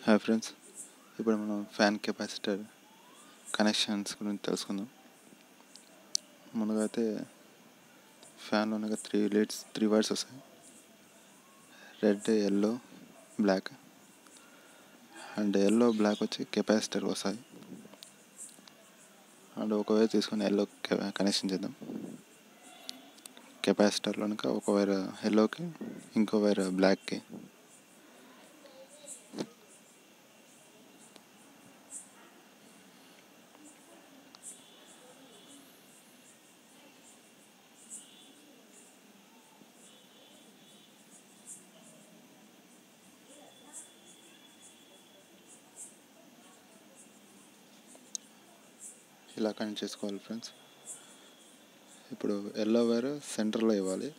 Hi friends, ఇప్పుడు మనం fan capacitor connections గురించి తెలుసుకుందాం. ముందుగా అయితే ఫ్యాన్లో త్రీ వైర్స్ వస్తాయి. Red, yellow, black. And yellow, black వచ్చి కెపాసిటర్ వస్తాయి. అండ్ ఒక వైర్ తీసుకొని ఎల్లో కనెక్షన్ చేద్దాం. కెపాసిటర్లో ఒక వైర్ ఎల్లోకి, ఇంకో వైర్ బ్లాక్కి. ఇలా కనెక్ట్ చేసుకోవాలి ఫ్రెండ్స్. ఇప్పుడు ఎల్లో వైర్ సెంటర్లో ఇవ్వాలి.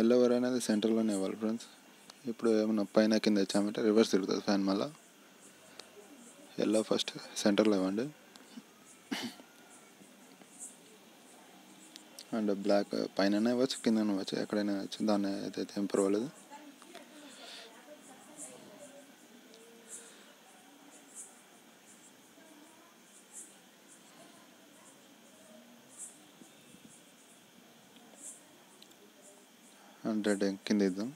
ఎల్లో వైర్ అనేది సెంటర్లోనే ఇవ్వాలి ఫ్రెండ్స్. ఇప్పుడు ఏమన్నా పైన కింద ఇచ్చామంటే రివర్స్ తిరుగుతుంది ఫ్యాన్. మళ్ళీ ఎల్లో ఫస్ట్ సెంటర్లో ఇవ్వండి. అండ్ బ్లాక్ పైన ఇవ్వచ్చు, కింద ఇవ్వచ్చు, ఎక్కడైనా ఇవ్వచ్చు. దాన్ని అయితే ఏం పర్వాలేదు. అండ్ రెడ్ కింద ఇద్దాం.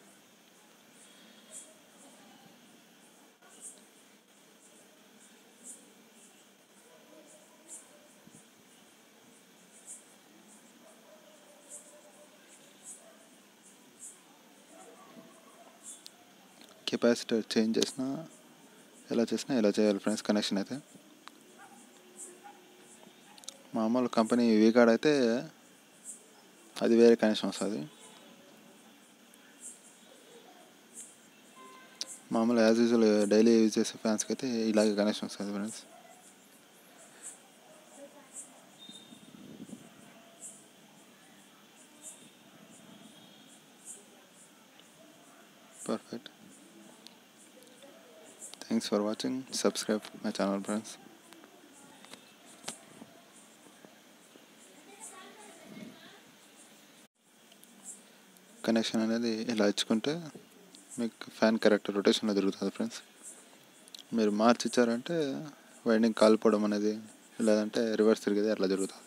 కెపాసిటర్ చేంజ్ చేసినా ఎలా చేయాలి ఫ్రెండ్స్. కనెక్షన్ అయితే మామూలు కంపెనీ వీ కార్డ్ అయితే అది వేరే కనెక్షన్ వస్తుంది. మామూలు యాజ్ యూజువల్ డైలీ యూజ్ చేసే ఫ్యాన్స్కి అయితే ఇలాగే కనెక్షన్ వస్తుంది friends. Perfect. Thanks for watching. Subscribe my channel friends. Connection అనేది ఇలా ఇచ్చుకుంటే మీకు ఫ్యాన్ కరెక్ట్ రొటేషన్లో తిరుగుతుంది ఫ్రెండ్స్. మీరు మార్చి ఇచ్చారంటే వైండింగ్ కాలిపోవడం అనేది, లేదంటే రివర్స్ తిరిగేది అట్లా జరుగుతుంది.